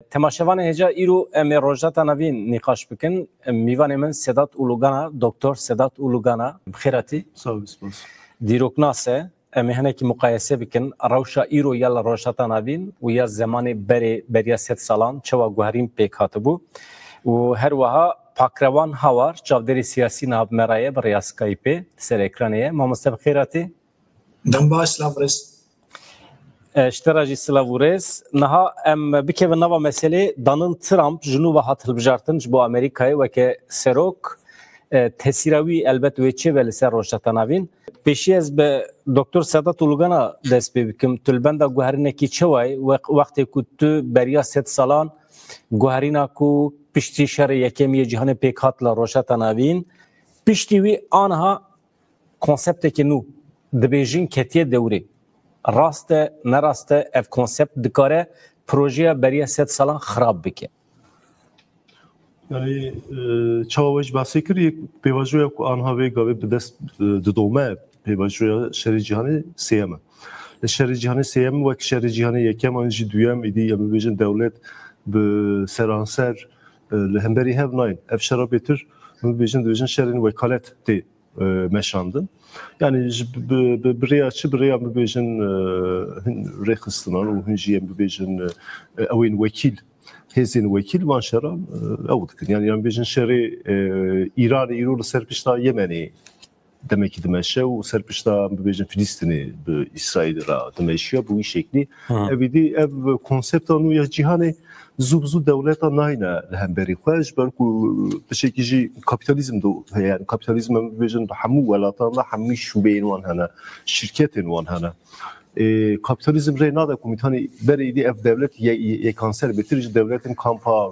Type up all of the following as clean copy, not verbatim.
تماشاوان هجا ایرو ام روجاتا نوین نقاش بکن میوان من سدات اولوگانا دکتر سدات اولوگانا بخیراتی سلام اسمس دیروکناسه مهنه کی مقایسه بکن روشا ایرو یال روجاتا نوین و یا زمان بریا 7 سالان چوا گوهرین پیکاتبو و هر وها پاکروان هوار چاودری سیاسی ناب مرایه بر اسکایپ سر اکرانیه مامست بخیراتی دنباش لابرس اشتراجی سلاورس نها ام بکه و نوا مسئله دانالد ترامپ جنوب هاتل بجارتنج با امریکای و که سروک تسیراوی البته ویچه ولی سر روشتا نوین پیشی از به دکتر سادات اولوگانا دست بکم تلبنده گوهرینه کی چوای وقتی که تو بریا 7 سالان گوهرینا کو پشتی شر یکمی جهان پیکات لا روشتا نوین پشتی وی آنها کنسپت که نو دبیجین کتیه دوری راسته نراسته اف کنسپت دکاره پروژه برای 7 سالان خراب بکه یعنی چاوش بحثی کردی پیوستوی که آنها ویگاوی به دست دومه پیوستوی شهر جهانی سیام شهر جهانی سیام و شهر جهانی یکم آنجی دوام ایدی یا می‌بینن دولت به سرانسر لهمبری هف ناین اف شرابیتر می‌بینن دویژن شهرین وکالت دی meşandın. Yani buraya mübejen rekhistanan o hünciye mübejen evin vekil hezin vekil van şeran avudkin. Yani mübejen şeri İran serpişta Yemeni demek ki demeşe o serpişta mübejen Filistin'i İsrail'e demeşiyor bu şekli. Evdi ev konsept anu ya cihane zubzu devleta nayna lehemberi xwaj berku bişekî kapitalizm do yani kapitalizm bêjin hemû welatan da hemû şûbeyên wan hene şirketên wan hene kapitalizm rê nade ku mîtanî berê îdî ev devlet yekanser betir ji devletin kampa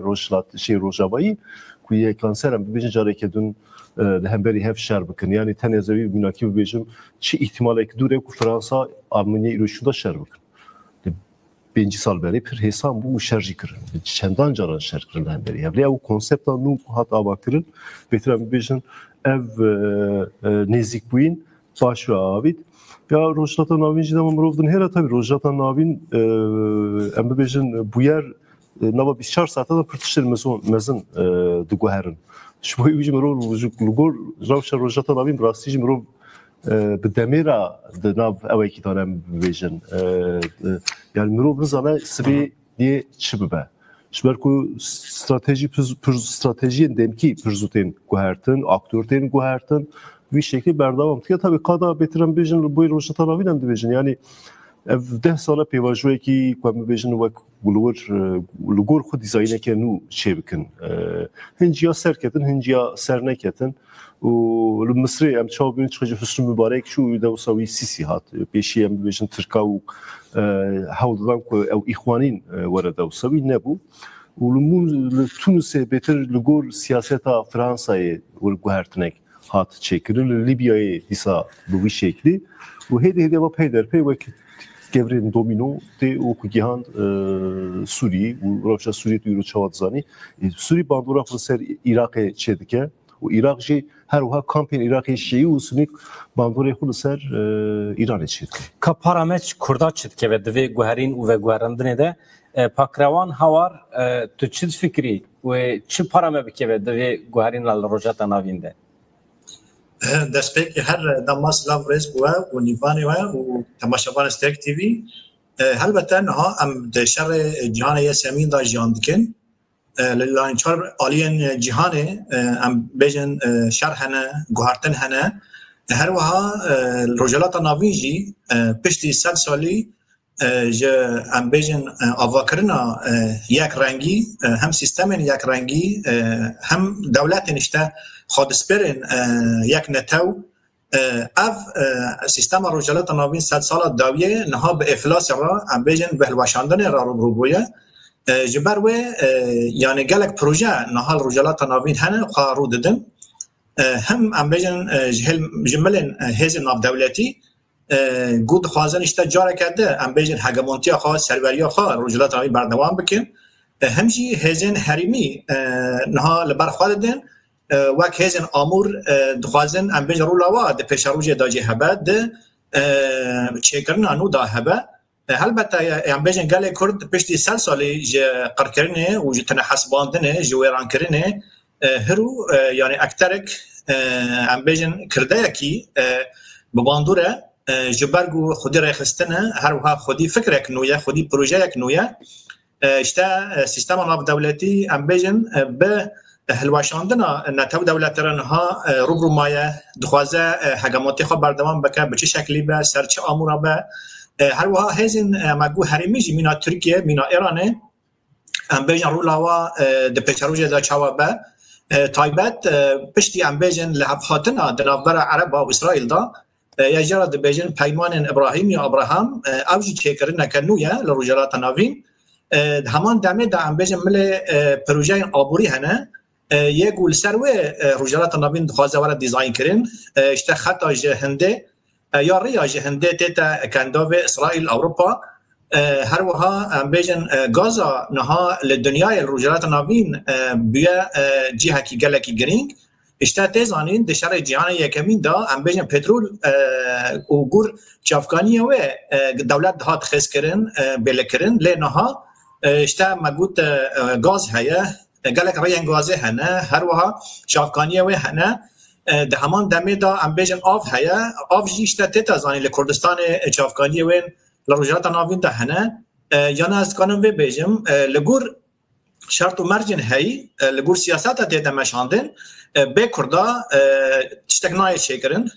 rojlat rojavayî ku yekanser em bêjin careke dûn lehemberî hev şer bikin yani tenê zevî binakî bêjim çi ihtimalek dûr e ku Fransa Armenya îro şû da şer bikin 5 sal beri pir hesam bu şerji kirin. Çendan caran şer kirin hem beri. Yani bu konsepta nu hat ava kirin. Betiren bejin ev nezik buin baş ve avid. Ya Rojata Navinci de mamrovdun hera tabi Rojata Navin em bejin bu yer nava 24 saate da pırtışır mezin duguherin. Şu boyu bizim rol lugor Ravşa Rojata Navin rastî mirov به دمیرا دناب اولی که دارم بیشن yani mirov nizane sibi diye çibibe. Şberku strateji demki pürzuten guhertin, aktörten guhertin bir şekilde berdavam. Ya tabii kada betiren bejin bu rojata ravinem de bejin yani ev 10 sala peyvajoy ki kum bejin ve lugor xud dizayne ke nu çebikin. Hinciya serketin, hinciya serneketin. و مصر ام چابین چه حسن مبارک شو ایده و سوی سیسی هات پیشی ام بیشتر ترکا و حاولدن که او اخوانین ورده و سوی نبود و لمون تونس بهتر لگور سیاست فرانسای ورگوهرتنک هات چکرل لیبیای دیسا بوی شکلی و هدیه با پیدر پی وقت گورین دومینو تی او کجیهاند سوری و روشا سوری توی چواد زنی سوری باندورا فلسر عراق چدیکه و عراق جی هر وها کامپین عراقی شیعی و سنی باندوری خود سر ایران چید. که پارامج کردات چید که دوی گوهرین و گوهرندنه ده پاکروان هوار تو چید فکری و چی پارامج که دوی گوهرین لال روجات ناوینده؟ دست که هر دماس لاورز بوا و نیوانی و تماشاوان استرک تیوی البته نه ام دشر جهان یاسمین دا جهان دکن للاین چهار آلیان جهانه ام بیشن شرح هنه گوهرتن هنه هر وها رجالات ناویجی پشتی 100 سالی ج ام بیشن آواکرنا یک رنگی هم سیستم یک رنگی هم دولت نشته خودسپرن یک نتو اف سیستم رجالات ناوین 100 سال داویه نها به افلاس را ام بیشن به الواشاندن را رو بویه جبر و یعنی گلک پروژه نهال رجالات ناوین هنه قارو ددن هم ام بیشن جملن هزی ناف دولتی گود خوازن اشتا جاره کرده ام بیشن هگمونتیا خواه سروریا خواه رجالات ناوین بردوام بکن همجی هزین حریمی نهال برخواه ددن وک هزین آمور دخوازن ام بیشن رو لوا ده پیش روژه داجی هبه ده چه کرن انو دا هبه البته یان بیژن گله کرد پشتی سال سالی ج قرکرینه و ج تنحس باندنه جویران کرینه هرو یعنی اکترک یان بیژن کرده کی بباندوره جبرگو خودی رخصتنه هر وها خودی فکرک نویا خودی پروژه یک نویا اشتا سیستم ناف دولتی یان بیژن به هلواشاندنا نتو دولترنها روبرو مایه دخوازه حکماتی خو بردوام بکه به چه شکلی به سرچ امورا به هر وها هزین مگو هریمیجی مینا ترکیه مینا ایرانه ام بیژن رولاوا د پچروجه دا چاوا به تایبت پشتی ام بیژن لحفاتنا دنابر عرب و اسرائیل دا یجرا د بیژن پیمان ابراهیم یا ابراهام اوجی چیکرنه کنویا لروجرات ناوین همان دمه دا ام بیژن مل پروژه آبوری هنه یه گول سروه روجرات ناوین خوازه ورا دیزاین کرن اشته خطا جهنده یا ریا جهنده تیتا کنداو اسرائیل اوروپا هر وها ام بیژن غازا نها لدنیای روجرات ناوین بیا جهه کی گلکی گرینگ اشته تزانین د شرع جهان یکمین دا ام بیژن پترول او ګور چافکانی و دولت هات خس کرن بل کرن لنها اشته مگوت غاز هيا گلک رین غازه هنه هر وها چافکانی و هنه ده همان دمه دا ام بیژن آف هيا آف جیشته تتازانی لکردستان چافکانی و لروجرات ناوین ده هنه یانا از کانون به بیژم لگور شرط و مرجن هی لگور سیاست تیده مشاندن به کردا تشتکنای شکرن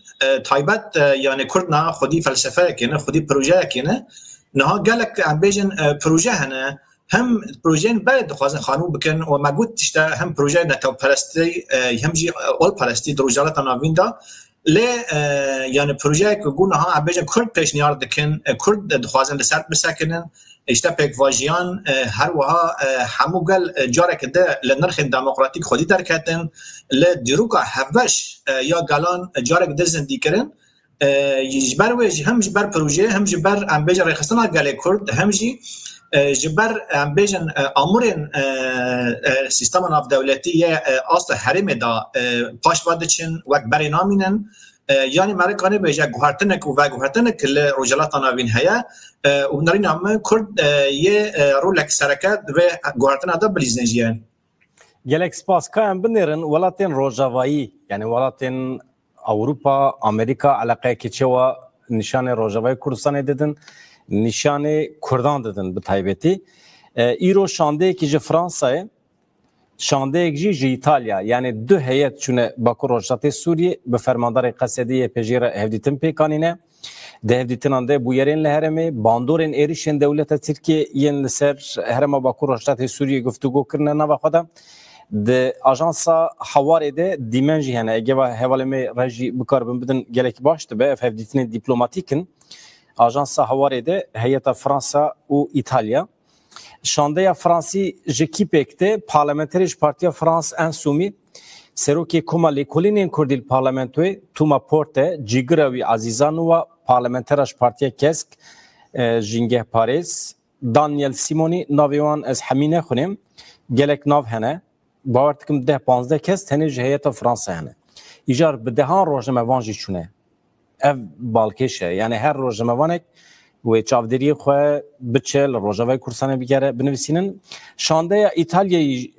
تایبت یعنی کردنا خودی فلسفه کنه خودی پروژه کنه نه گلک ام بیژن پروژه هنه هم پروژه بعد خوازن خانوم بکن و مگود تشته هم پروژه نتو پرستی هم جی اول پرستی روجرات ناوین دا ل یعنی پروژه که گونه ها بیژن کرد پیشنهاد دکن کرد خوازن لسر بسکنن اشته پک واژیان هر وها همو گل جاره کده لنرخ دموکراتیک خودی درکتن ل دیروکا هفش یا گلان جاره کده زندگی کردن یجبر و هم جبر پروژه هم جبر ام بیژن رخصتنا گله کرد هم جی جبر ام بیژن امورن سیستم ناف دولتی اصل حریم دا پاش بادچن وک بر نامینن یعنی مرکانه بیجا گوهرتنک و گوهرتنک ل روجلات ناوین هيا و نری نام کرد یه رولک سرکت و گوهرتن دا بلیزنجیان گلک سپاس کام بنرن ولاتن روجاوایی یعنی ولاتن اوروپا امریکا علاقه کی چوا نشان روجاوایی کردستان ددن نشان کردان ددن به تایبتی ایرو شانده کی ج فرانسه شانده جی ایتالیا یعنی دو هیئت چونه باکو روجات سوریه به فرماندار قصدی پژیر هفدیتن پیکانینه ده هفدیتن ده بویرین لهرمه باندورن ایریشن دولت ترکیه ین لسر هرما باکو روجات سوریه گفتگو کرنه نوا خدا ده آژانسا حواره ده دیمنجی هنه اگه و حوالمه رژی بکاربن بدن گلک باشت به هفدیتن دیپلماتیکن آژانسا حواره ده هیئت فرانسا و ایتالیا شانده فرانسی جکی پکته پارلمانتریش پارتیا فرانس انسومی سروکی کمالی کلینین کردیل پارلمانتوی توما پورته جیگراوی عزیزان و پارلمانترش پارتیا کسک جینگه پاریس دانیل سیمونی ناویوان از همینه خونیم گلک ناو هنه باورتکم 10-15 کس تنه جهیت فرانسه هنه ایجار به دهان روزنامه‌وان چونه اف بالکشه یعنی هر روزنامه‌وانک و چاودری خو بچل روجاوای کورسانه بگره بنویسینن شانده ایتالیایی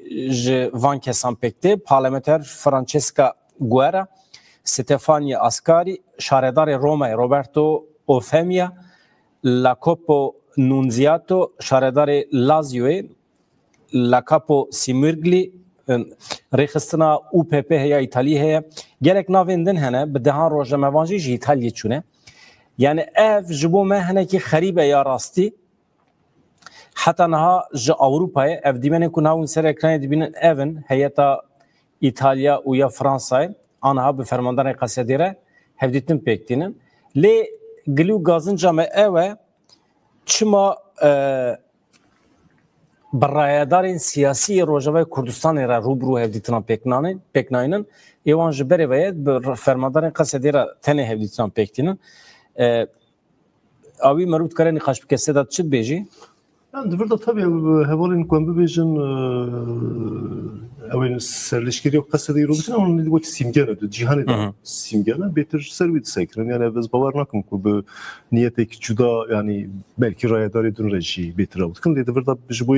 وان کسان پکته پارلمانتر فرانچسکا گوئرا ستفانی اسکاری شاردار روما روبرتو اوفیمیا لاکوپو نونزیاتو شاردار لازیو لاکاپو سیمرگلی رخصتنا او پی پی هیا ایتالی هیا گرک ناویندن هنه به دهان روزنامه‌وانجی ایتالی چونه یعنی اف جبو ما هنکی خریبه یا راستی حتی نها ج اروپای اف دیمنه که ناون سر اکرانی دیبینن اون هیئتا ایتالیا و یا فرانسای آنها به فرماندار قصدیره هفدیتن پیکتینن لی گلو گازن جامعه اوه چما برایدارین سیاسی روجاوای کردستان را روبرو هفدیتنا پیکناینن ایوان جبری وید به فرماندار قصدیره تنه هفدیتنا پیکتینن اوی مربوط کرده نقاش بکسته داد چید بیجی؟ Dibirda tabii hevalin kuan bibêjin evên serleşkeriya qeseda îro bikin ama wek simgene de cîhanê de simgene bêtir ser wî disekirin yani ez bawer nakim ku bi niyetek cuda yani belki rayedarê din re jî bêtir ew dikin lê dibirda ji bo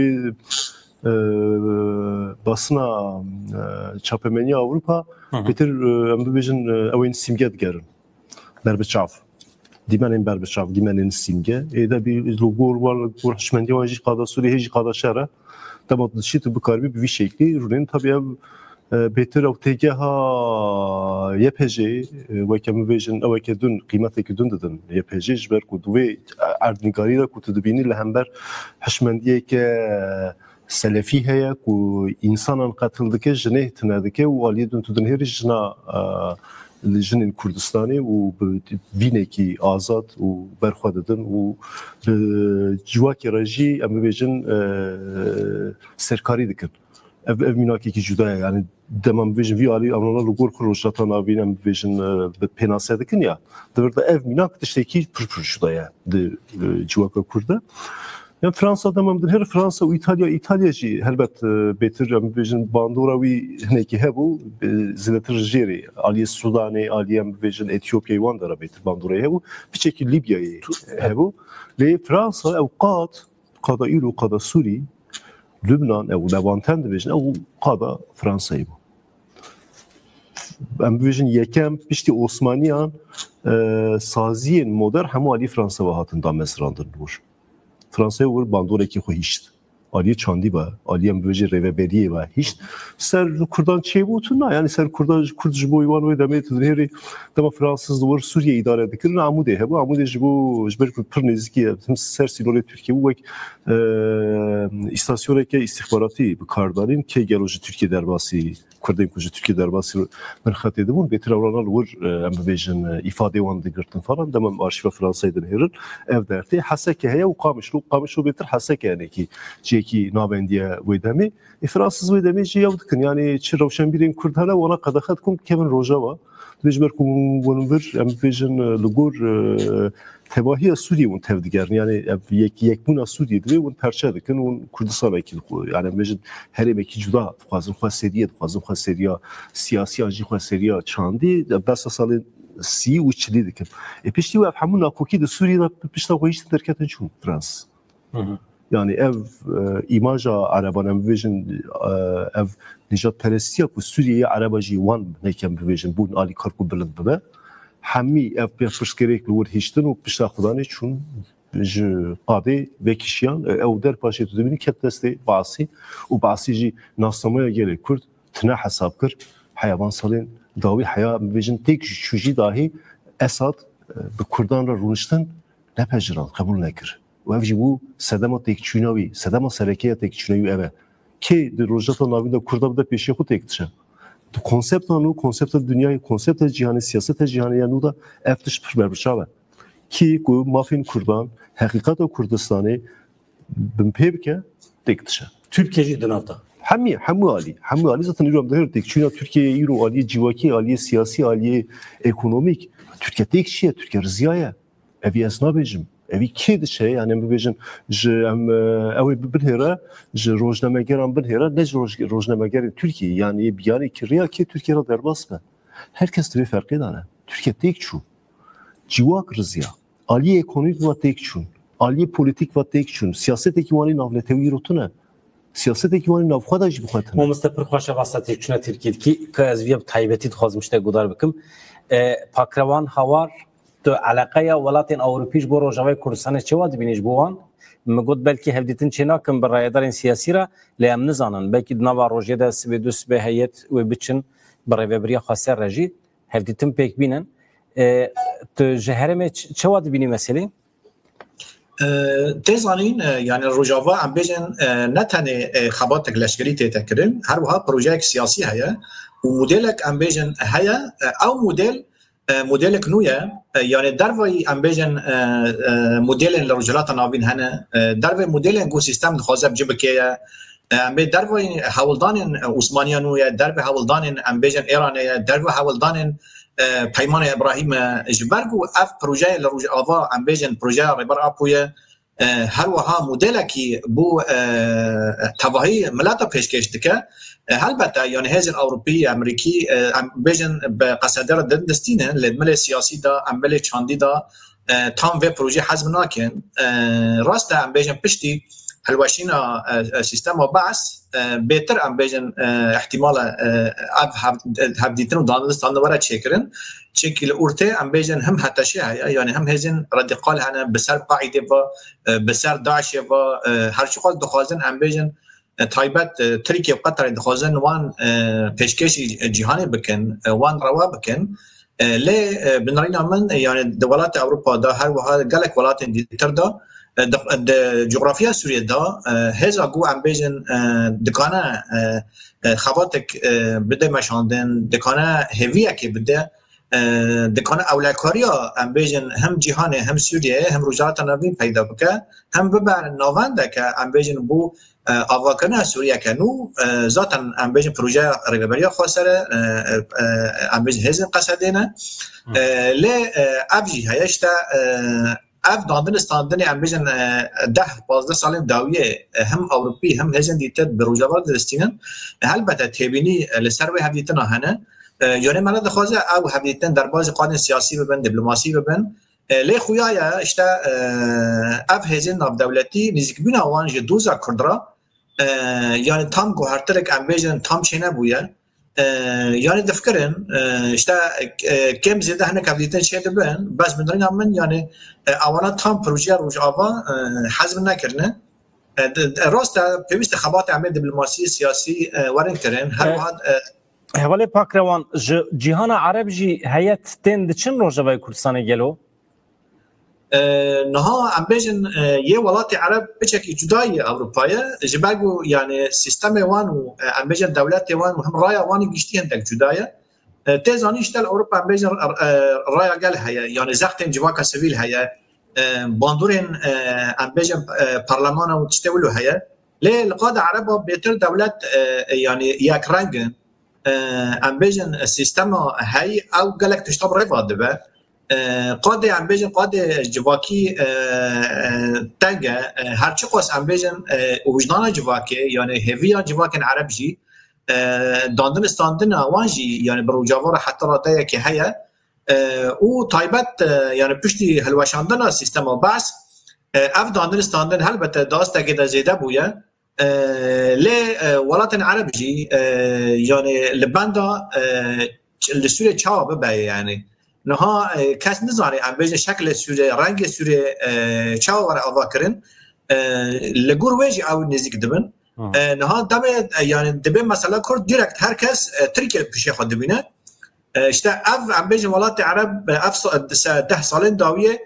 basına çapemeniya Avrupa bêtir em bibêjin evên simge digerin berbiçav Dimenên berbiçav, dimenên simge. Êde bir logor var, hişmendiya jî qada Sûriye jî qada şer e. Dema dişî tu bikaribî bi vî şeklî rûnên tabii ev bêtir ew têgeha YPG weke min bêjin eweke din qîmetekî din didin YPG ji ber ku divê erdnîgarî de ku tu dibînî li hember hişmendiyeke selefî heye ku însanan qetil dike jinê tune dike û aliyê din tu dinhêrî jina jinên Kurdistanê û vînekî azad û berxwe didin û civakê re jî em bibêjin serkarî dikin. Ev mînakekî cuda ye yani dema bibêjin vî alî evlana li gor rojhata navîn em bibêjin pênase dikin ya divir de ev mînak tiştekî pir cuda ye di civaka Kurd de. Yani Fransa'da memdin her Fransa û İtalya jî helbet bêtir em bibêjin bandora wî hinekî hebû zêdetir jêrê aliyê Sudanê aliyê em bibêjin Etiyopyayê wan de re bêtir bandorayê hebû biçekî Libyayê hebû lê Fransa ew qada îro qada Sûrî Lübnan ew Levanten dibêjin ew qada Fransayê bû em bibêjin yekem piştî Osmaniyan saziyên moder hemû alî Fransa ve hatin damezrandin bûr Fransa'ya vur bandorekî xwe hîşt. Aliyê çandî ve aliyê em bibêje rêveberiyê ve hîşt. Ser Kurdan çêbû tu na yani ser Kurd ji bo wan wê demê tu dinêrî dema Fransız wir Sûriye îdare dikirin Amûdê hebû Amûdê ji bo ji ber ku pir nêzîkî ye ser sîlorê Tirkiye bû wek îstasyoneke îstixbaratî bi kardanîn kê gelo ji Tirkiye derbasî Kurdên ku ji Tirkiye derbasî min xetê dibûn bêtir ewranan wir em bibêjin îfadê wan digirtin falan demem arşîva Fransayê dinhêrin ev dertê heseke heye û qamişlo bêtir heseke yenekî ciyekî nabendiye wê demê Fransız wê demê jî ew dikin yani çi rewşenbîrên Kurd hene wana qedexet kum kevin rojava dibêje ber ku wan vir em bibêjin li gor tevahiya Sûriye û tev digerin yani ev yekbûna Sûriye divê û perçe dikin û Kurdistanekî yani em bêjin herêmekî cuda dixwazin xwe seriye dixwazin xwe seriya siyasiyan jî xwe seriya çandî besa salên sî û çilî dikin piştî ev hemû nakokî di Sûriye de pişta xwe hîç derketin çûn Frans yani ev imaja Araban em bibêjin ev nijadperestiya ku Sûriyeyê Araba jî wan nekem bibêjin bûn alî kar ku bilind bibe hemî ev pêxpiştgerek li wir hîştin û pişta xudanê çûn ji qadê vekişiyan ew derpaşê tu dibînî ket destê Basî û Basî jî nasnamaya gelê Kurd tune hesab kir heyavan salên dawî heya bibêjin têk çû jî dahî Esad bi Kurdan re rûniştin nepejirand qebûl nekir ev jî bû sedema têkçûna wî sedema serekeya têkçûna wî ev e kê di rojhata navîn de Kurda bide pêşiya xwe têk diçe di konsepta nû konsepta dunyayê konsepta cîhanê siyaseta cîhanê nû da ev tiş pir berbiçav e kî ku mafên Kurdan heqîqeta Kurdistanê bin pê bike têk diçe Türkiye jî di navda hemû alî zaten îro em dihêr têkçûna Tirkiyeyê îro aliyê civakî aliyê siyasî aliyê ekonomîk Tirkiye têk çi ye Tirkiye riziya ye evî ez nabêjim evî kê diçe yani em bibêjin ji em ew ê binhêre ji rojnamegeran binhêre ne ji rojnamegerên Tirkiyeyê yani biyanê kiriya kê Tirkiye re derbas be herkes divê ferqê dane Tirkiye têk çû civak riziya aliyê ekonomîk ve têk çûn aliyê polîtîk ve têk çûn siyasetekî wanî navletewî îro tune siyasetekî wanî navxwe de jî bixwe tune Mamiste pir xweş e basta têkçûna Tirkiyeyê ka ez vê taybetî dixwazim tiştek gudar bikim pakrevan hawar تو علاقه ولاتین اروپیش بو روجاوی کردستان چه واد بینیش بوان مگود بلکی هفدیتن چه ناکن بر رایدارین سیاسی را لیم نزانن بلکی نوا روجه ده سبیدوس به هیئت و بچن برای وبریا خاصه رجی هفدیتن پک بینن تو جهرم چه واد بینی مسئله تزانین یعنی روجاوا ام بیجن نه تنه خبات لشکری تکرین هر وها پروژه سیاسی هيا و مدلک ام بیجن هيا او مدل کنویه یعنی دروی امبیجن مدل لرجلات ناوین هنه دروی مدل گو سیستم خازب جبکه امبی دروی حولدان عثمانیانویه دروی حولدان امبیجن ایرانیه دروی حولدان پیمان ابراهیم جبرگو اف پروژه لرجاوا امبیجن پروژه ربر اپویه هر وها مدلکی بو تواهی ملاتا پیشکش دکه البته یعنی هزین اوروپی امریکی بیژن به قصدر دستینه لدمل سیاسی دا عمل چاندی دا تام و پروژه حزب ناکن راست ام بیژن پشتی هلوشینا سیستم و بحث بهتر ام بیژن احتمال اب دیتن و دانستان دوباره چیکرن شکل اورته ام بیژن هم حتشی یعنی هم هزین رادیکال هنه بسر قاعده و بسر داعش و هر چی خواست دخوازن ام بیژن تایبت ترکیه و قطر دخوازن وان پیشکش جهانی بکن وان روا بکن لی بنرينا من يعني دولات اوروبا دا هر وها قالك ولات دیتر دا جغرافيا سوريا دا هزا گو ام بیژن دکانه خواتک بده مشاندن دکانه هویه که بده دکانه اولکاریا ام بیژن هم جهان هم سوریه هم روزات نوین پیدا بکه هم ببر ناونده که ام بیژن بو آواکنه سوریه کنو ذاتا ام بیژن پروژه ریبریا خاصره ام بیژن هزن قصدینه لی ابجی هیشتا اف دادن استاندنی ام بیژن 10-15 سال داویه هم اوروپی هم هزن دیتر بروجوار دستینن البته تبینی لسر و هدیتن هنه یعنی من دخوازه او هدیتن در باز قانون سیاسی ببن دیپلماسی ببن لی خویایا اشتا اف هزن ناف دولتی نزدیک بین آوان جدوزا کردرا یعنی تام گوهرترک ام بیژن تام چینه بویه یعنی دفکرن اشتا کم زیاده هنه کفیدیتن چه دبن بس بدرین من یعنی اولا تام پروژه روش آوا حزب نکرنه راست پیوست خبات عمل دیپلماسی سیاسی ورن کرن هر واحد حوالی پاکروان جهان عرب جی هیئت تند چن روجوای کردستان گلو نها ام بیژن یه ولات عرب بچکی جدای اروپایه جبرگو یعنی سیستم وان و ام بیژن دولت وان و هم رای وان گشتی هندک جدایه تزانیش تل اروپا ام بیژن رای گل هيا یعنی زختن جواکا سویل هيا باندورن ام بیژن پارلمان و تشتولو هيا لی لقاد عرب بهتر دولت یعنی یک رنگ ام بیژن سیستم هی او گلک تشتاب رفاد به قاد ام بیژن قاد جواکی تنگه هرچی قوس ام بیژن وجدان جواکی یعنی هویا جواکن عربجی داندن استاندن وانجی یعنی بروجاور حتی راته که هيا او تایبت یعنی پشتی هلوشاندن سیستم و بس اف داندن استاندن البته داسته که زیاده بویه لی ولات عربجی یعنی لبندا لسوریه چاو ببه یعنی نها کس نزاری ام بیژن شکل سوریه رنگ سوریه چاو ور آوا کرن لگور ویجی او نزدیک دبن نها دم یعنی دبه مثلا کرد دیرکت هر کس ترکیه پیش خود دبینه اشتا اف ام بیژن ولات عرب اف 10 سالین داویه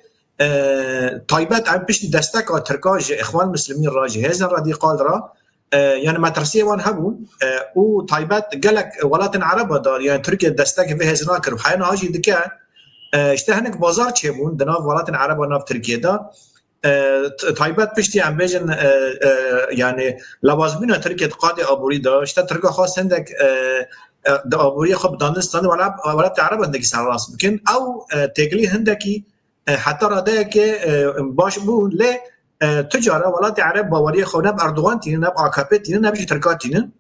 تایبت ام پیش دستک ترکاج اخوان مسلمین راجی هزن رادیقال را یعنی مدرسه وان هبون او تایبت گلک ولات عرب دار یعنی ترکیه دستک به هزنا کرد حینا هاجی دکه اشته هنک بازار چه بون دناف ولات عرب و ناف ترکیه دا تایبت پشتی ام بیژن یعنی لوازمین ترکیه قاد آبوری دا اشته ترکا خاص هندک دا آبوری خب دانستان ولات عرب هندکی سر راست بکن او تگلی هندکی حتی راده که باش بون لی تجاره ولات عرب باوری خو نب اردوغان تینه نب آکاپی تینه نبجی ترکات تینه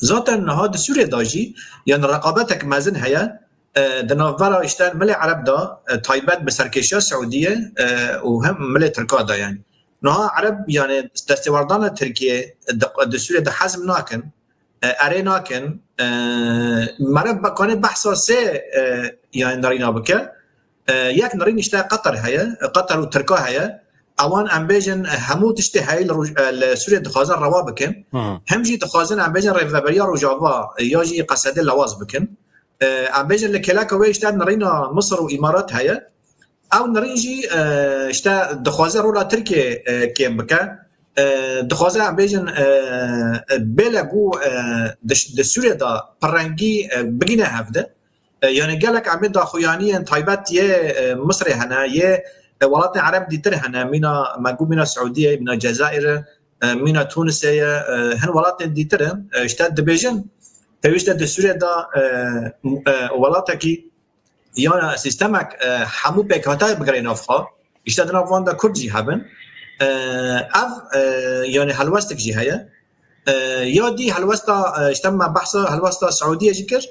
ذاتا نهاد سوریه داجی یعنی رقابتک مزن هیا دناورا اشتان ملی عرب دا تایبت بسرکشی سعودیه و هم ملی ترکات دا یعنی نها عرب یعنی دستوردان ترکیه د سوریه د حزم ناکن اره ناکن مرب بکنه بحثا سه یعنی نارینا بکه یک نرین اشته قطر هيا قطر و ترکا هيا اوان ام بیژن همو تشته هی سوریه دخوازن روا بکن هم جی دخوازن ام بیژن ریفبریا روجاوا یا جی قصده لواز بکن ام بیژن لکلاک و اشته نرینا مصر و امارات هيا او نرین جی اشته دخوازن رولا ترکیه کیم بکن دخوازن ام بیژن بلگو د سوریه دا پرنگی بگینه هفته یعنی گلک عمل داخویانی تایبت یه مصر هنا یه ولات عرب دیتر هنا مینا مگو مینا سعودیه مینا جزائر مینا تونس هن ولات دیتر اشتاد دبیجن پیوسته د سوریه دا ولات کی یا سیستمک همو پکاتای بگرین افخا اشتاد نافوان دا کردی هبن اف يعني هلوستك جي هيا يا دي هلوستا اجتمع بحث هلوستا السعوديه ذكر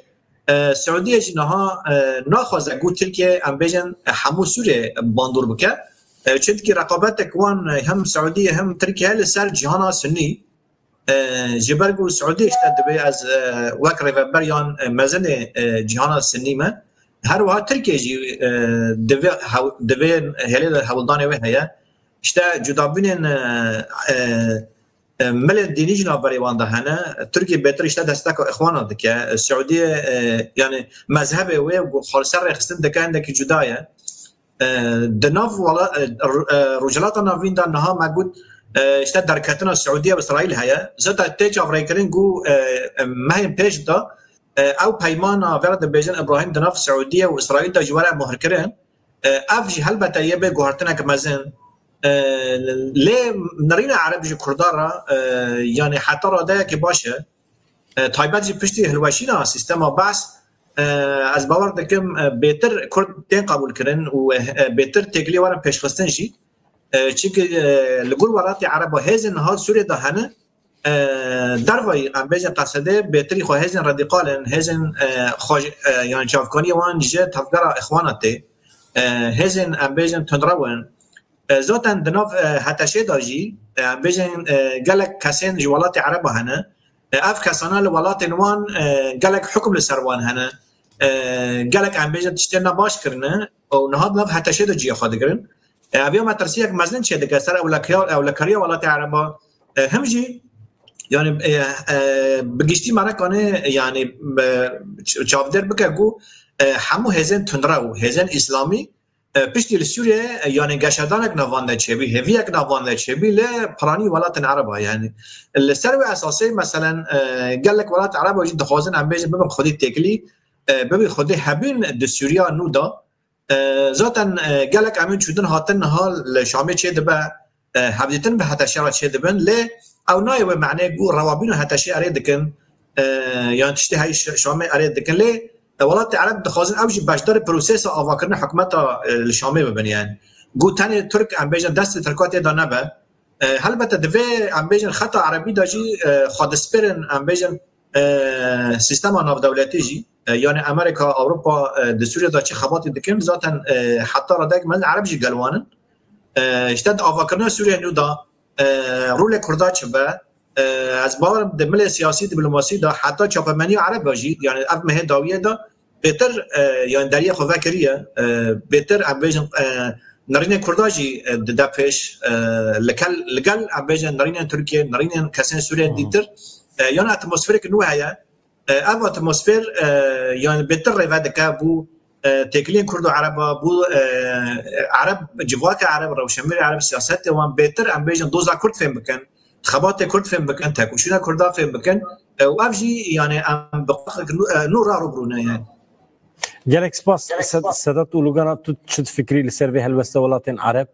السعوديه جنها ناخذ اقول تركيا ام بيجن حمو سوريا باندور بك چونكي رقابتك وان هم السعوديه هم تركيا لسر جهانا سني جبرگو السعوديه اشتد از وكر بريان مزن جهانا السني ما هر وها تركيا جي دبي هلي هولداني وهي اشتا جدابين ملل ديني جنا بريوان ده هنا تركيا بيتر اشتا دستك اخوانا دك السعوديه يعني مذهبه و خالص رخصتن دك عندك جدايه دناف ولا رجلات نافين ده نها موجود اشتا دركتنا السعوديه واسرائيل هي زت تيج افريكرين جو ما هي بيج ده او بايمانا فرد بيجن ابراهيم دناف السعوديه واسرائيل ده جوار مهركرين افجي هلبته يبه جوهرتنا كمازن ليه نرينا عربي كردارا يعني حتى رادا که باشه تایبت پشتی هلوشینا سیستم باس از باور دکم بهتر کرد تن قبول کردن و بهتر تکلی وارن پیشخستن شی چیکه لگور ورات عرب هزن ها سوریه دهنه دروی ام بیجن قصده بهتری خو هزن رادیکالن هزن خوش يعني جافکانی وان جه تفکر اخوانته هزن ام بیجن تندروان زوتن دناف هتاشه داجی بیجن گلک کسین جوالات عرب هنه اف کسانه لولات نوان گلک حکم لسروان هنه گلک ام بیجن تشتنا باش کرنه و نهاد ناف هتاشه داجی خود گرن اویا مترسیک مزن چه دکه سر اولکاریا ولات عرب همجی يعني بگشتی مرا کنه يعني چاودر بکگو همو هزن تندرو هزن اسلامی پشتی سوریه يعني گشادانک نوانده چبی هویک نوانده چبی ل پرانی ولات عربه يعني السروي اساسي مثلا قال لك ولات عربه وجد خوازن ام بيجي ببم خودي تکلی ببي خودي هبين د سوريا نودا ذاتن قال لك امين شودن هاتن حال شامي چه دبه حبيتن به حتى شرا چه دبن ل او ناي معناه جو روابين حتى شي اريد دكن يعني تشتي هاي شامي اريد دكن ل ولات عرب دخوازن اوجي باشدار بروسيس افاكرنا حكومه الشامي ببن يعني جو تاني ترك ام بيجن دست تركات دانبه هلبته دفي ام بيجن خطا عربي داجي خادسبرن ام بيجن سيستم ناف دولتي جي يعني امريكا اوروبا د سوريا دا چه خبات دكن ذاتن حتى ردك من عرب جي قلوانن اشتد افاكرنا سوريا نو دا رول کردا چبه از باور دمل سیاسی دیپلماسی دا حتی چاپمنی عرب باجی يعني اف مه داویه دا بهتر يعني دریا خو فکریه بهتر ابيجن نرین کرداجی ددپش لکل ابيجن نرین ترکیه نرین کسان سوریه دیتر يعني اتمسفریک نو هيا اف اتمسفر يعني بهتر رفادکا بو تکلین کرد و عرب بو عرب جواک عرب روشنمیر عرب سیاست وان بهتر ام بیجن دوزا کرد فهم بکن خبات کرد فهم بکن تاکوشینا کردا فهم بکن و افجی يعني ام بقاق نور رو برونه يعني جالك سباس سادات ولوغانا تشد فكري لسيرفي هلوسته ولاتين عرب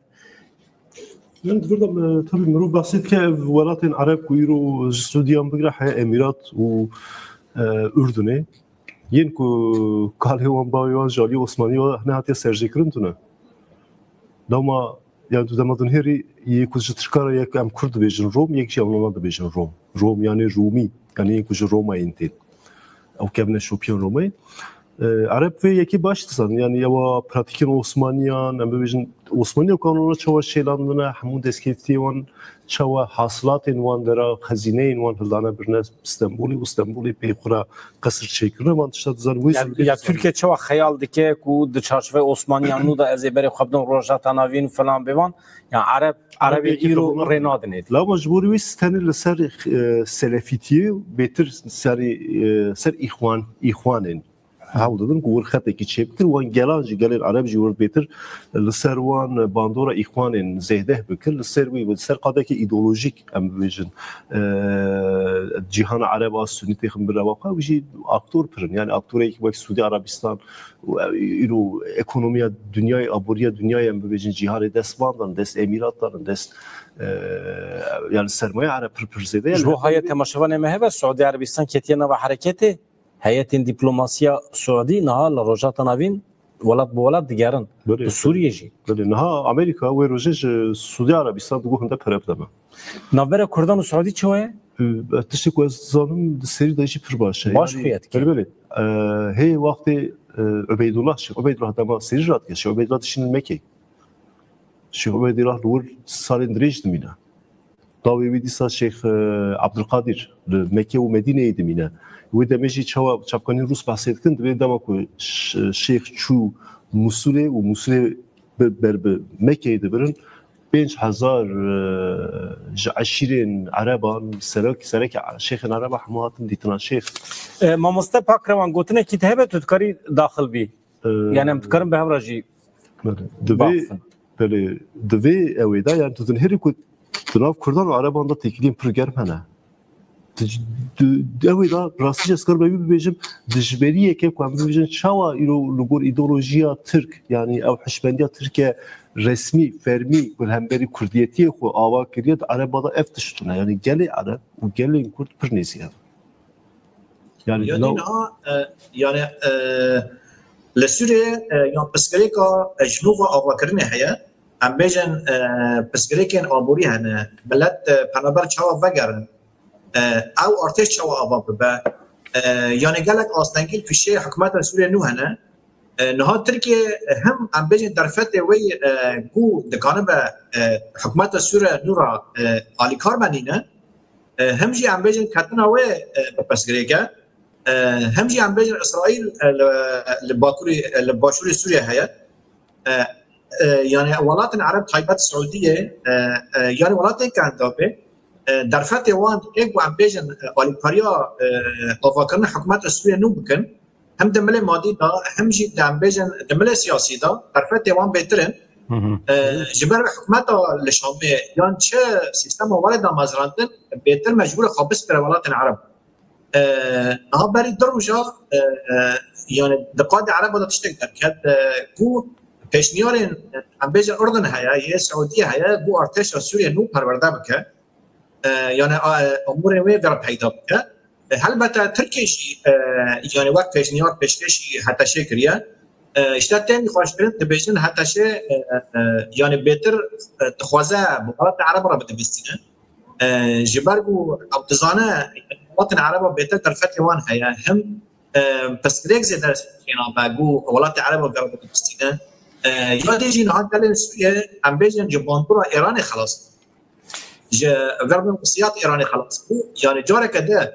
من تفضل تبي مرو بسيط كولاتين عرب ويرو استوديوم بقرا حياه امارات و اردنه ينكو قال هو بايوان جالي عثماني هنا هاتي سرجي كرنتونه دوما يعني دوما دنهري يكوج تشكر يك ام كرد بيجن روم يك شي امنا بيجن روم يعني رومي يعني يكوج روما ينتين او كابن شوبيون رومي عرب في يكي باشتسن يعني يوا براتيكين عثمانيان ام بيجن عثماني قانونا چوا شيلاندنا همون دسكيتي وان چوا حاصلات وان درا خزينه وان هلدانا برناس اسطنبولي بيخرا قصر شيكرنا وان تشات زروي يا تركيا چوا خيال دكه كو د چارچوبه عثمانيان نو دا از بري خبدن روجات ناوين فلان بيوان يعني عربي ايرو رينادنيد لا مجبوري ويستن لسر سلفيتي بيتر سر اخوانن هاودن قول خطه کی چپتر وان گلانج گلر عرب جور بيتر لسروان باندورا اخوان زهده بكل سروي والسر قاده کی ایدئولوژیک ام ویژن جهان عرب و سنتی خبر واقع وجي اكتور پرن يعني اكتور کی وقت سعودی عربستان ایرو اکونومی دنیای ابوریا دنیای ام ویژن جهان دستواندن دست اماراتان دست يعني سرمایه عرب پرزیده جو هيئه تماشاوان مهبه سعودی عربستان کتینا و حرکته هيئه دبلوماسيه سعودي نهال روجات ناوين ولات بولات دیگرن تو سوریه جی بله نه امریکا و روزش سعودی عربستان بگو هنده پرپدمه نابره کردان و سعودی چوه تشتی که از زانم سری دایشی پر باشه باش خیات که بله هی وقتی عبیدالله شیخ عبیدالله دما سری راد که شیخ عبیدالله دشین مکی شیخ عبیدالله لور سالین دریج دمینه داوی ویدیسا شیخ عبدالقادر مکه و مدینه دمینه و دمیجی چاپکانی روس بحثید کن دوی دما که شیخ چو موسوله و موسوله بر مکه دبرن 5000 عشرين عربان سرك شيخ العرب حماتن ديتنا شيخ ما مصطفى كروان قلتنا كتابه تذكري داخل بي يعني متكرم بهراجي دوی اویدا يعني تنهری کو تناف کردان و عربان دا تکلیم پرگرمانه اویدا راستش اسکار ببیجم دجبریه که کوام ببیجن چاوا ایرو لگور ایدئولوژیا ترک يعني او حشبندیا ترک resmi fermi والهمبري كرديتي خو آوا كريت عرب هذا افتشتنا يعني جالي عرب وجالي كرد برنيسيا يعني يعني لسوريا يعني بسكريكا جنوب آوا كرني هيا ام بيجن بسكريكين آبوري هنا بلد پنابر چاوا بگرن او ارتش چاوا آوا ببا يعني جالك آستانگیل پیشه حکومت سوريا نو هنا نها تركيا هم عم بيجي درفته وي جو دكانه حكومه سوريا نورا علي كارمانينا هم جي عم بيجي كاتنا وي بسغريكا هم جي عم بيجي اسرائيل لباشوري سوريا هي يعني ولات العرب تايبات السعوديه يعني ولات كانت دوبه درفته وان ايغو عم بيجي علي كاريا افاكرنا حكومه سوريا نو بكن هم دمله مادي دا هم جي دام بيجن دمله سياسي دا طرفه ديوان بيترن جبر حكومت الشامي يعني چه سيستم ولد مازراندن بيتر مجبور خابس برولات العرب ها بري دروجا يعني دقاد عرب ولا تشتغل كد كو بيشنيارن عم بيجن اردن هيا سعوديه هيا بو ارتش سوريا نو پرورده بك يعني امور وي در پیدا بك البته ترکیش يعني وقت پیشنهاد پیشکشی حتی کریه اشتاتن خوشبین تبیشن حتی يعني بهتر تخوازه بقولات العرب را بده بستینه جبرگو ابتزانه بقولات العرب بهتر طرفت وان هيا هم بسكريك زي درس يعني باگو بقولات العرب را بده بستینه یادی نه دلن سوریه ام بیجن جبانپورا ایران خلاص ورم وصيات ايراني خلاص يعني جاره كده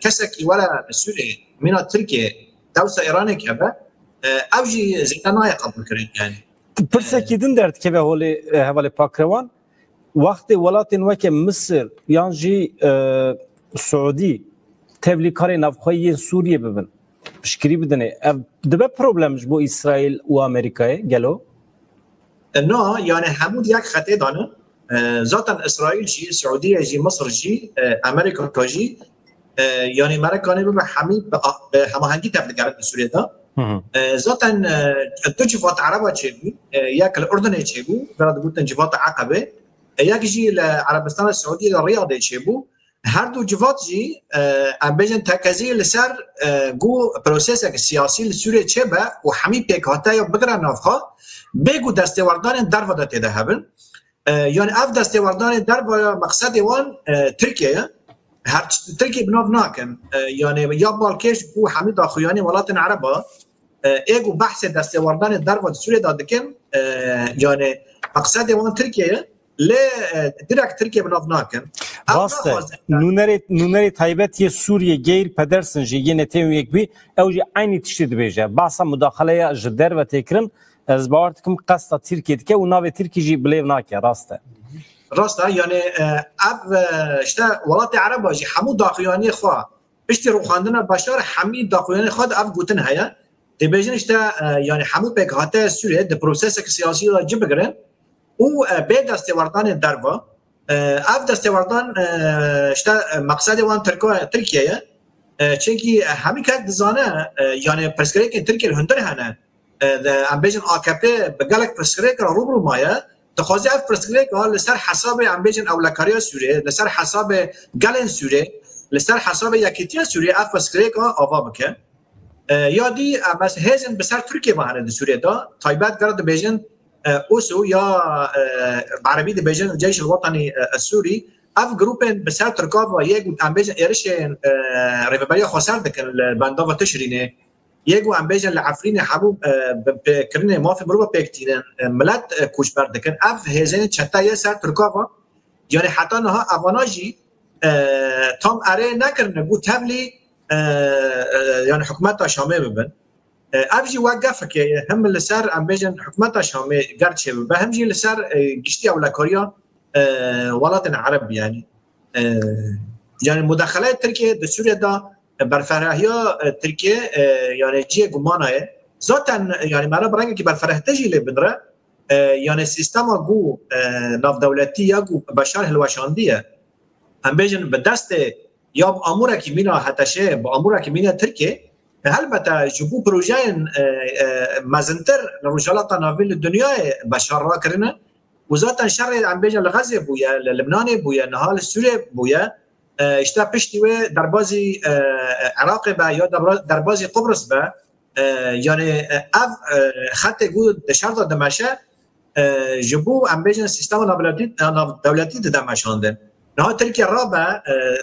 كسكي ولا سوريا من تركيا دوسه ايراني كبه اوجي زيتناي قبل كرين يعني برسكيدن درت كبه هولي حواله باكروان وقت ولاتن وك مصر يانجي سعودي تبليكاري نافخوي سوريا ببن بشكري بدني دبه بروبلمش بو اسرائيل وامريكا جلو انه يعني حمود ياك خطي دانه ذاتا اسرائيل جي السعوديه جي مصر جي امريكا جي يعني مركاني به حميد هماهنگی تبلیغات سوریه دا ذاتا دو جفات عربا چيبو ياك الاردن چيبو براد گوتن جفات عقبه ياك جي العربستان السعودي الرياض چيبو هر دو جفات جي ام بيجن تكازي لسر جو بروسيسك السياسي لسوريا چبه وحميد بيكاتا بگرا نافخا بيگو دستوردان در ودا تدهبن يعني اف دستوردان در مقصد وان تركيا هر تركيا بناف ناكن يعني يا بالكيش بو حميد اخوياني ولات العربه ايجو بحث دستوردان در ود سوريا دادكن يعني مقصد وان تركيا لا ديريكت تركيا بناف ناكن واسطه نونري تايبت يه سوريا غير پدرسن جي ينتيم يك بي او جي عيني تشتد بيجا باسا مداخله جدر و تكرن از باورتكم قصه تركيا دكه و ناوي تركي جي بليف ناكي راسته يعني اب اشتا ولات عرب جي حمود داخياني خوا بشتي روخاندنا بشار حميد داخياني خد اف گوتن هيا دبيجن اشتا يعني حمود بك هاته سوريا د بروسيس سياسي لا جبگرن و بيد استوردان دروا اف دستوردان اشتا مقصد وان تركيا چونكي همي كات دزانه يعني پرسكريك تركيا الهندر هنا ام بيجن AKP بقالك پرسكريك روبرو مايا تخوازي اف پرسكريك لسر حساب ام بيجن اولكاريا سوريا لسر حساب گالن سوريا لسر حساب يكيتيا سوريا اف پرسكريك آوا بك یادی بس هزن بسر ترکیه وانه د سوریه دا تایبت گرد بیژن اوسو یا عربی د بیژن الجيش الوطني السوري اف جروبن بسر ترکا و یک ام بیژن ارش ريفباليا خسر دکن بندا و تشرینه یک ام بیژن لعفرین حبوب بکرنه ما في مروبا بيكتين ملت کوش بردکن اف هزن چتا یا سر ترکا و یعنی حتی نه اواناجی تام اره نکرنه بو تبلی يعني حكومات شامي ببن ابجي وقفك هم لسر ام بيجن حكومات شامي قرتش بهمجي لسر قشتي ولا كوريا ولات عرب يعني مداخلات تركيا د سوريا دا برفراهيا تركيا يعني جي غمانه ذاتا يعني مرا برنگ كي برفراه تجي لبنره يعني سيستم جو ناف دولتي يا جو بشار هلوشانديه ام بيجن بدست یا با امور که مینا هتشه با امور که مینا ترکیه البته جبو پروژه مزنتر لرجالات ناویل دنیا بشار را کرنه وزارت شر ام بیجا لغزه بویا لبنان بویا نهال سوریه بویا اشتا پشتی و دربازی عراق با یا دربازی قبرس با یعنی اف خط گود شرط دمشه جبو ام بیجا سیستم دولتی دمشانده نه ترکیه رابع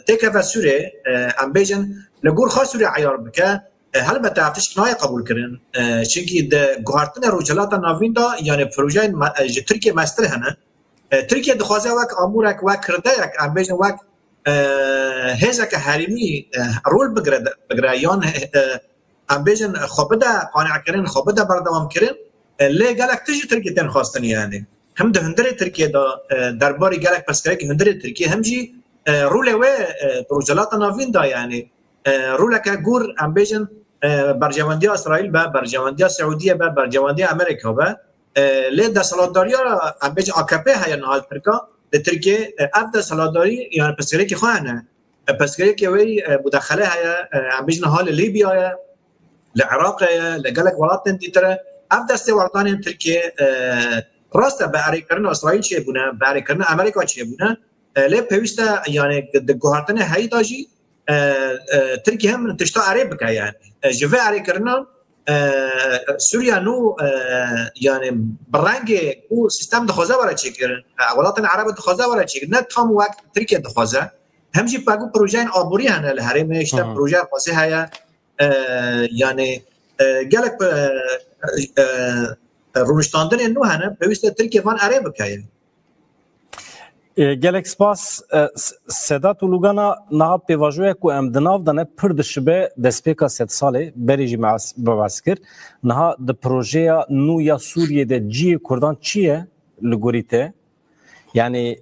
تکه سوریه ام بیجن لگور خاص سوریه عیار بکه هل بتعرفش کنای قبول کردن چونکی د گوهرتن روجلات ناوین دا یعنی پروژه ترکیه مستر هنه ترکیه دخوازه وک امورک وک کرده یک ام بیجن وک هزک حریمی رول بگره یان ام بیجن خوبده قانع کردن خوبده بردوام کردن لگلک تجی ترکیه تن خواستنی یعنی هم ده هندره ترکیه دا درباری گلک پسکره که هندره ترکیه همجی روله و روجلات ناوین دا یعنی روله که گور ام بیجن برجواندی اسرائیل با برجواندی سعودیه با برجواندی امریکا با لی ده سالاداری ام بیجن آکپه های نهال ترکا ده ترکیه اف ده سالاداری یعنی پسکره که خواهنه پسکره که وی مداخله های ام بیجن حال لیبیا لعراق لگلک ولاتن دیتره اف دسته وردان ترکیه راسته به اریکرن اسرائیل چه بونه به اریکرن امریکا چه بونه لی پیوسته یعنی د گوهرتن هایی داجی ترکیه هم تشتا عرب که یعنی جوه اریکرن سوریا نو یعنی برنگ او سیستم دخوازه برای چه کرن اولاتن عرب دخوازه برای چه کرن نه تام وقت ترکیه دخوازه همجی پاگو پروژه آبوری هنه لحرم اشتا پروژه قاسه هیا یعنی گلک رونشتاندن نو هنه بویسته ترکیه وان عرب که گلک سپاس سدات و لوگانا نها پیواجوه که ام دناف دانه پر دشبه دسپیکا 100 ساله بریجی بباسکر نها د پروژه نو یا سوریه ده جی کردان چیه لگوریته یعنی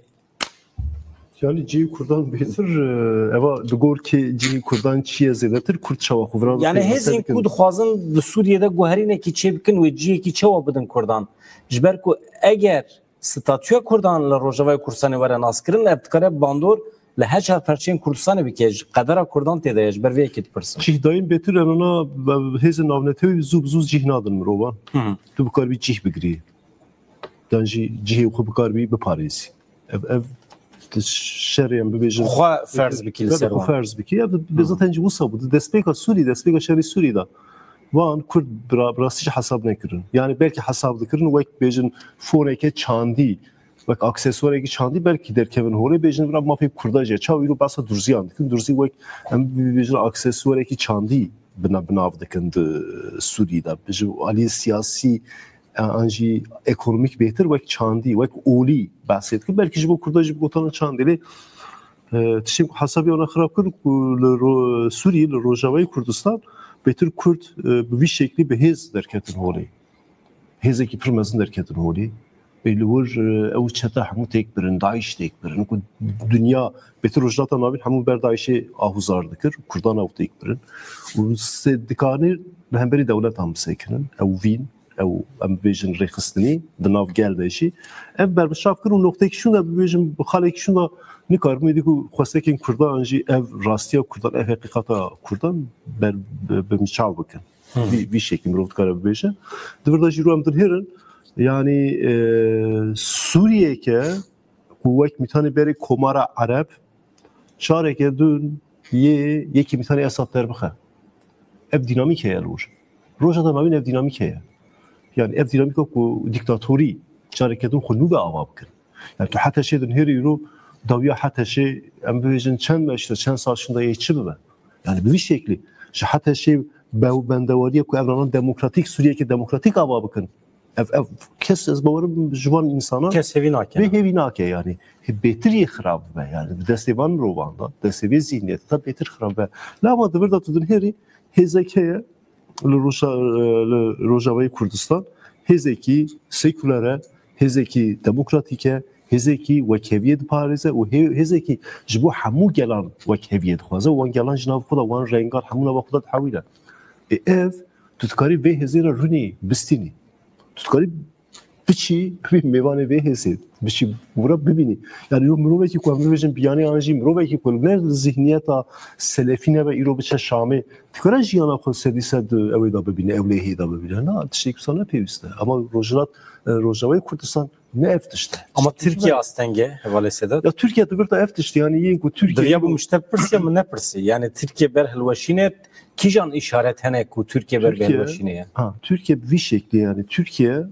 جی کردان بهتر اوا دگور که جی کردان چیه زیادتر کرد شوا خوبران یعنی هزین کود خوازن د سوریه ده گوهرینه کی چه بکن و جی کی چه و بدن کردان جبر کو اگر ستاتوی کردان لروجوای کورسانی وره ناسکرین ابتکار باندور لهجه پرچین کردستان بکیج قدر کردان تیدهش بر وی اکید پرسن چی دایم بهتر انا هز ناونته زوب زوز جیه نادن مروبان تو بکار بی جیه بگیری دانجی جیه خوب بکار بی بپاریزی اف شریم ببیجن خو فرض بکی لسروان خو فرض بکی بذات انجی وصا بود دسپیکا سوری دسپیکا شری سوری دا وان کرد براستیش حساب نکردن یعنی belki حساب دکردن وقت بیجن فونه که چاندی وقت اکسسواری که چاندی belki در کون هوره بیجن برای ما فکر کرداجه چاوی رو باسا درزی آن درزی وقت هم بیجن اکسسواری که چاندی بناو دکند سوری دا بیجن علی سیاسی انجی اکونومیک بهتر وقت چاندی وقت اولی بحثیت که belki جبو کرداجه بگوتان چاندی تشیم حسابی آن خراب کرد سوری لروجاوی کردستان بهتر کرد به وی شکلی به هز درکتن هولی هزی که پرمزن درکتن هولی بیلور او چتا همو تک برن داعش تک برن کو دنیا بهتر رجلات نابین همو بر داعش آهوزار دکر کردان او تک برن و صدقانی به هم بری دولت هم سکنن او وین او ام بیژن رخصتنی دناو گلدشی ام بر بشاف کرد نقطه که شون بیژن خاله که شون نکار میدی که خواسته که کردان انجی اف راستیا کردان اف حقیقتا کردان بر بمشاو بکن وی شکلی مربوط کار بیشه دوردا جیرو هم درهرن یعنی سوریه که قوت میتونه بری کمار عرب چاره که دون یکی میتونه اساطیر بخه ev dinamik heye roja da navîn ev dinamik heye yani ev dinamik ku diktatorî carekedin xwe nû ve ava bikin yani tu heta şê din herî îro dawiya heta şê em bibêjin çend işte çend sal şinda yê çi bibe yani bi vî şeklî ji heta şê bendewariye ku evranan demokratik Sûriyekê demokratik ava bikin ev kes ez bawerim ji van insana kes hevî nake ve hevî nake yani bêtiriyê xirab be yani destê van mirovan da destê vê zihniyetê da bêtir xirab be lama divir da tu din herî hêzek heye li Rojavayê Kurdistan hêzekî sekûler e hêzekî demokratîk e hêzekî wekheviyê diparêze û hêzekî ji bo hemû gelan wekheviyê dixwaze û wan gelan ji nav xwe da wan rengar hemû nava xwe da dihewîle ev tu dikarî vê hêzê re rûnî bistînî tu dikarî biçî mêvanê vê hêzê biçî wira bibînî yani mirovekî ku em bibêjin biyanê an jî mirovekî ku ne zihniyeta selefî nebe îro biçe Şamê dikare jiyana xwe sedî sed ew ê da bibîne ew lêhê da bibîne na tiştekî wisa ne pêwîst e ama Rojavayê Kurdistan ne ev tişte ama Türkiye astenge hevale sedat ya Türkiye divir da ev tişte yani yên ku Türkiye ya bu müştepirsiye mi ne pirsi yani Türkiye ber hilweşîne kijan işaret hene ku Türkiye ber hilweşîne ha Türkiye vî şeklî yani Türkiye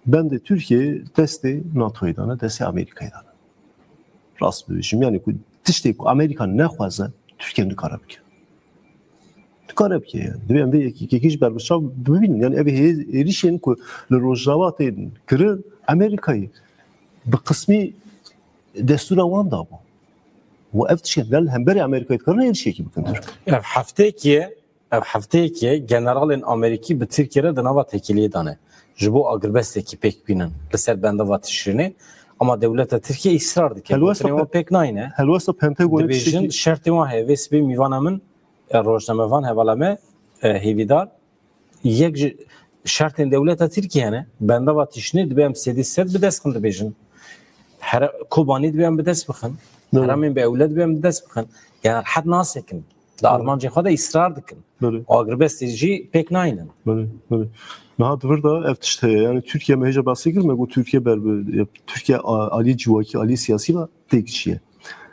ben de Türkiye desteği NATO'ya dana, desteği Amerika'ya dana. Rast bölüşüm yani tişte ku Amerika ne xwaze Türkiye'nin dikarabke. Dikarabke yani. Dibem de yekiş berbişav bibinin yani ev erişen ku li Rojavayê kirin Amerika'yı bi kısmi destura wan da bu. Bu ev tişken hemberi Amerika'yı kirin erişeki bikin Türk. Ev hafteki generalin Amerikî bi Türkiye'de nava tekiliye dane. Ji bo agrbestekî pek bînin li ser bendava tişrînê ama dewleta Tirkiye ısrar dike. Helwesta pek nayne. Helwesta Pentagonê dibêjin şertê wan heye vê sibê mîvana min rojnamevan hevala me hêvîdar yek ji şertên dewleta Tirkiye ne bendava tişrînê dibe em sedî sed bi dest xin dibêjin. Kobanî dibe em bi dest bixin. Heremên bi ewlet dibe em bi dest bixin. Yani hed nasekin. Da Armancê xwe de ısrar dikin. Agrbestê jî pek naynin. Böyle. Naha divir da ev tişteye yani Türkiye meheje bahse girmek o Türkiye Türkiye Ali civaki Ali siyasi ve tek kişiye.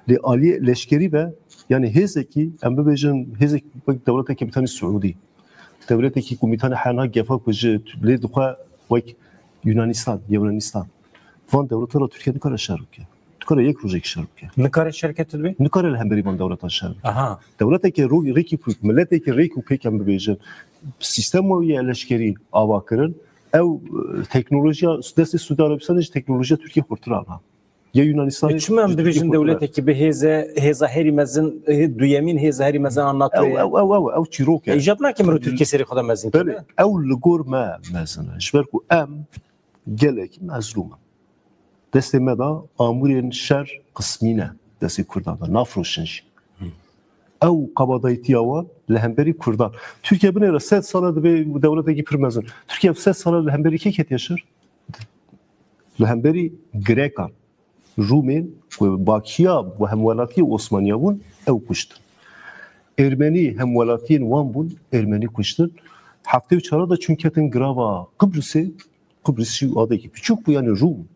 Li Ali leşkeri ve yani hezeki em bibêjin hezek devleteke bir tane Suudi. Devleteke ku bir tane hana gefa kuji li dixwe wek Yunanistan. Van devletara Türkiye dikare şerke. Dikare yek rojek şerke. Nikare şirket be? Nikare hemberi van devleta şerke. Aha. Devleteke reki pek milleteke reki pek em bibêjin sistema yerleşkeri ava kirin ev teknolojiya destê Suudi Arabistanê ji teknolojiya Türkiye xurtir ya Yunanistanê çima em dibêjin dewleteke bi hêza herî mezin duyemîn hêza herî mezin an NATOya ew çîrok e îcat nake min Tirkiye serî xwe de mezin kibe ew li gor me mezin e ji ber ku em gelek mezlûm destê me da amûrên şer qismî ne destê Kurdan da nafrûşin jî ew qabadayîtiya wan li hemberî Kurdan Türkiye binêre sed sala dibe dewletekî pir mezin Türkiye sed sala li hemberî kê ket yaşir li hemberî Grekan Rumên ku bakiya û hemwelatiyê Osmaniya bûn ew kuştin Ermenî hemwelatiyên wan bûn Ermenî kuştin heftê û çara da çûn ketin girava Kıbrısê Kıbrısî adekî piçûk bû yani Rum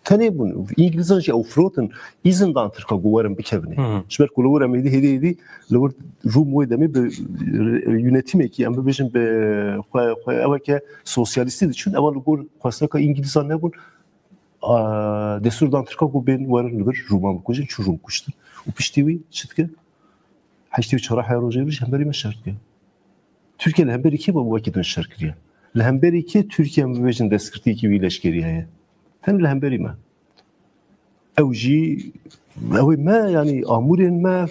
tenê bûn İngilîzan jî ew firotin îzindan Tirka guwerin bikevine ji ber ku li wir em hêdî li wir Rum wê demê bi yönetimekî em bibêjin bi xwe eweke sosyalîstî diçûn ew li gor xwestineka İngilîzan nebûn desturdan Tirka ku bên werin li vir Ruman bikujin çû Rum kuştin û piştî wî çi dike heştê û çara heya rojê bir hemberî me şer dike Türkiye li hemberî kê bu wekî din şer kiriye li hemberî kê Türkiye em bibêjin destgirtiyekî wî leşkerî heye ten li hemberî me ew jî ew me yani amûrên me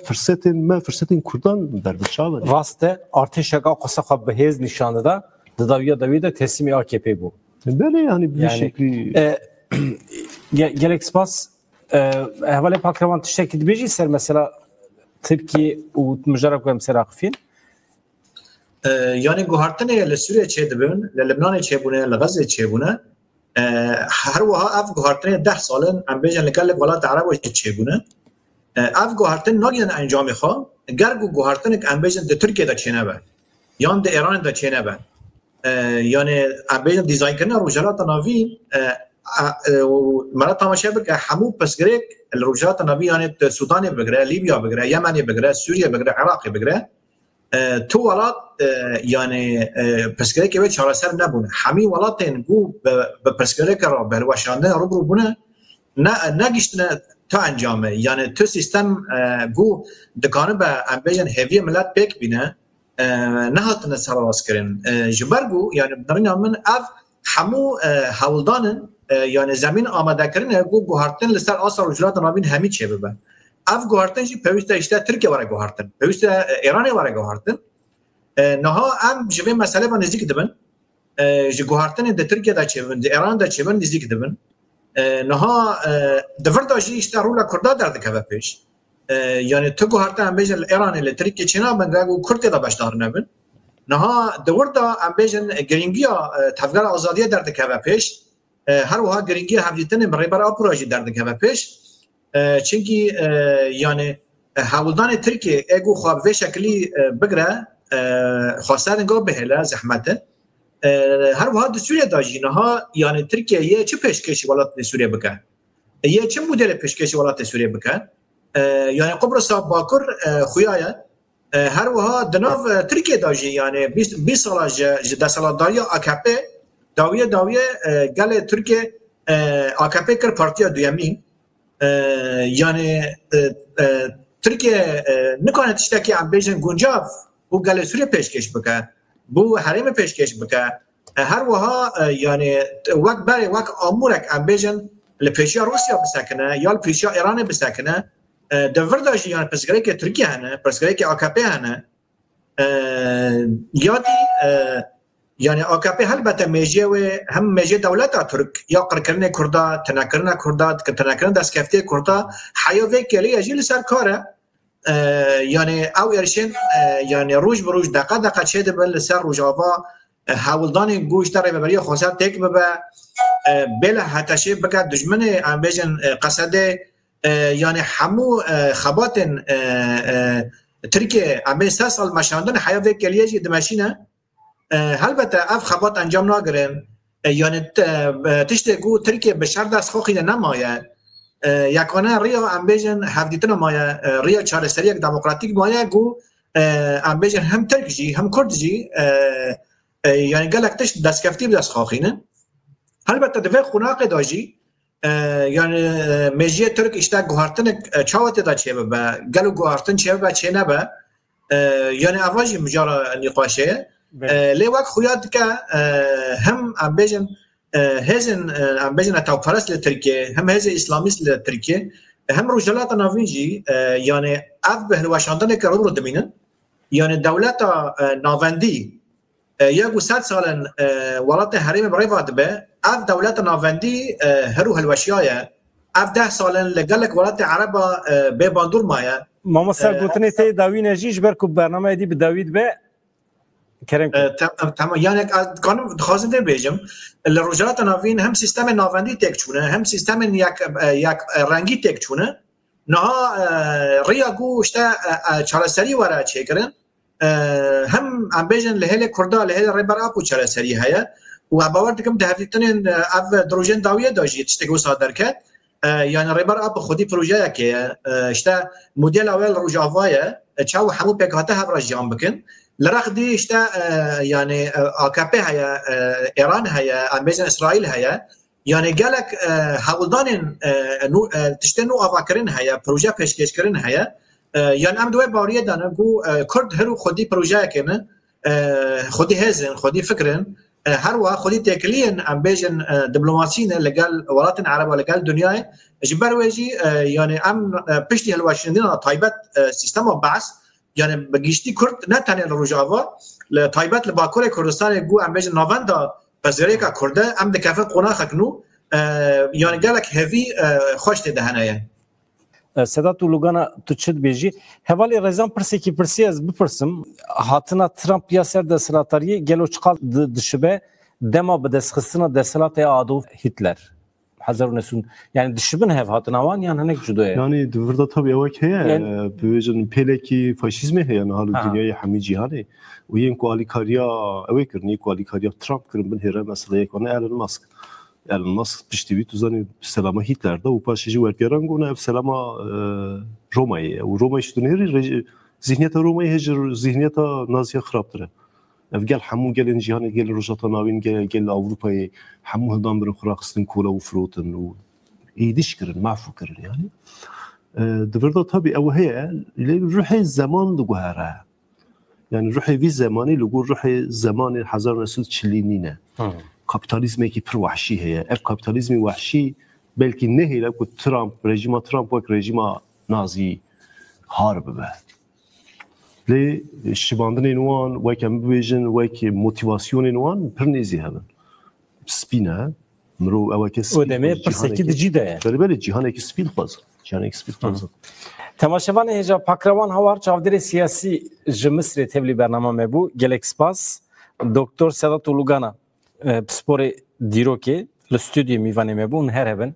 firsetên Kurdan berbiçav e rast e artêşeka qesaxa bi hêz nîşanı da di dawiya dawî de teslîmê AKP bû böyle yani bir şeklî gelek spas hevalê pakrevan tiştekî dibêjî ser mesela Tirkiye û mijara ku em ser axifîn yani guhartinê li Sûriye çêdibin li Libnanê çêbûne li Gazê çêbûne her wiha ev guhartinê 10 salin em bêjin li gelek welatê Ereb çêbûne ev guhartin nagînin encamê xwe ger ku guhartinek em bêjin di Tirkiye de çênebe yan di Îranê de çênebe yani em bêjin dîzaynkirina rojhilata navî mera tamaşe bike hemû pirsgirêk li rojhilata navî yani Sudanê bigire Libya bigire Yemenê bigire Sûriye bigire Iraqê bigire تو ولات يعني پرسکری که به چهار سر نبونه همین ولاتن گو به پرسکری که را بروشانده رو بونه نه گشتن تا انجامه یعنی تو سیستم گو دکانه به امبیجن هیوی ملت پیک بینه نه هاتن سر راست کرن جبرگو یعنی بدرین من اف همو هولدانن یعنی زمین آماده کردن گو گوهرتن لسر آسا رجلات نابین همین چه ببن اف گوهرتن جی پیوسته اشته ترکیه واره گوهرتن پیوسته ایرانی واره گوهرتن نها ام جبه مسئله با نزدیک دبن جی گوهرتن ده ترکیه دا چه ببن ده ایران دا چه ببن نزدیک دبن نها دفر داشتی اشته رولا کرده درده که پیش یعنی تو گوهرتن ام بیجن ایرانی لترکیه چینا بن رگو کرده دا باشدار نبن نها دور دا ام بیجن گرینگیا تفگر آزادیه درده که پیش هر وها گرینگی هفدیتن برای آپروژی درده که پیش چونکی یعنی حولدان ترکیه اگو خواب و شکلی بگره خواستن گاه بهله زحمته هر وها سوریه داجی نها یعنی ترکیه یه چه پیشکشی ولات سوریه بکن یه چه مدل پیشکشی ولات سوریه بکن یعنی قبرص باکر خویایه هر وها دناو ترکیه داجی یعنی 20 سال دستالاتداری AKP داویه گل ترکیه AKP کر پارتیا دویمی یعنی ترکیه نکنه تشتکی ام بیجن گنجاف بو گل سوریه پیشکش بکن بو حریم پیشکش بکن هر وها یعنی وقت برای وقت آمورک ام بیجن لپیشیا روسیا بسکنه یا لپیشیا ایران بسکنه دور داشتی یعنی پسگره که ترکیه هنه پسگره که AKP هنه یادی یعنی AKP البته میجه و هم میجه دولت ترک یا قرکرن کردا تناکرن کردا تناکرن دستکفته کردا حیوی کلی اجیل سر کاره یعنی او ارشین یعنی روز بروز دقیقه چه دبل سر روجاوا حولدان گوش تر ببری خاصت تک به بلا هتاشه بگه دشمن ام بیجن قصد یعنی همو خبات ترکیه ام 3 سال مشاندن حیوی کلی اجی دمشینه البته اف خبات انجام نگیرن یعنی تشته گو ترکیه به شرط از خوخی نمایه یکانه ریا ام بیجن هفدیتن مایه ریا چارستری یک دموکراتیک مایه گو ام بیجن هم ترکجی هم کردجی یعنی گلک تشت دستکفتی به دست خوخینه البته دوی خوناق داجی یعنی میجیه ترک اشتا گوهرتن چاوت دا چه ببه گلو گوهرتن چه ببه چه نبه یعنی اواجی مجارا نقاشه لی وقت خویاد که هم ام بیجن هزن ام بیجن اتاوپرست لترکیه هم هزن اسلامیست لترکیه هم روجلات ناوینجی یعنی اف به هلوشاندن که رو دمینن یعنی دولت ناوندی یکو 100 سال ولات حریم برای واد به اف دولت ناوندی هرو هلوشیایه اف 10 سال لگلک ولات عرب به باندور مایه ماما سر گوتنی تی داوی نجیش برکو برنامه دی به داوید به کریم تمام یعنی کانم خواستم ده بیجم لروجلات ناوین هم سیستم ناوندی تک چونه هم سیستم یک رنگی تک چونه نه ریا گوشته چالسری وره چه کرن هم ام بیجن لهله کردا لهله ربر اپو چالسری هيا و باور دکم ده هفتن اف دروژن داویه داشت تشتگو صادر کرد یعنی ربر اپ خودی پروژه که اشته مدل اول روجاوایه چاو همو پکاته هفر جام بکن لرخ دي اشتا يعني AKP هيا ايران هيا امبيزن اسرائيل هيا يعني قالك هولدان تشتنو افاكرين هيا بروجه پیشکش کردن هيا يعني ام دوی باوریه دانه گو کرد هرو خودی پروژه کنه خودی هزن خودی فکرن هر وا خودی تکلین امبيزن دیپلماسیین لگال ولات عرب ولگال دنیای جبر وجی يعني ام پشتی هلواشندین تایبت سیستم بعث یعنی بگیشتی کرد نه تنها روجاوا لطایبت لباکور کردستان گو ام بیج نواندا بزری کا کرده ام دکافه قنا خکنو یعنی گلک هوی خوش دهنه صدا تو لوگانا تو چت بیجی حوالی رزان پرسی کی پرسی از بپرسم هاتنا ترامپ یا سر دسلاتاری گلو چقال دشبه دما به دسخستنا دسلات آدولف هیتلر حضر نسون يعني دشبن هف هاتناوان يعني هناك جدوه يعني دوردا tabii اوك هي بيجن بيلكي فاشيزم هي يعني حال الدنيا همه جهانه وين كواليكاريا اوكرني كواليكاريا ترامب كرم بن هره مثلا يكون ايلون ماسك بيشتي تو زاني سلام هتلر ده وباشجي وركران گونه سلام روماي و روما شتونيري zihniyeta Roma'yı hecir zihniyeta Naziye xirabtire. Ev gel hamu gelin cihanı gel rojata navin gel Avrupa'yı hamu hıdan bir xurakstin kola u frutin u iyidiş kirin mahfu kirin yani. Dıvırda tabi ev heye ruhi zaman da guhara. Yani ruhi vi zamanı lugu ruhi zamanı hazar nesil çilinine. Kapitalizme ki pir vahşi heye. Ev kapitalizmi vahşi belki ne hele ku rejima Trump ve rejima Nazi harbi be. Le şibandın wan ve kem vision ve ki motivasyon wan pir nezi hebben. Spina mro evke O deme perseki dici de. Böyle cihaneki spin faz. Cihaneki spin faz. Temaşevan heja pakravan havar çavdere siyasi ji Mısır tevli bername bu gelek spas Doktor Sedat Ulugana spore diroke le stüdyo mivane me bu her hebben.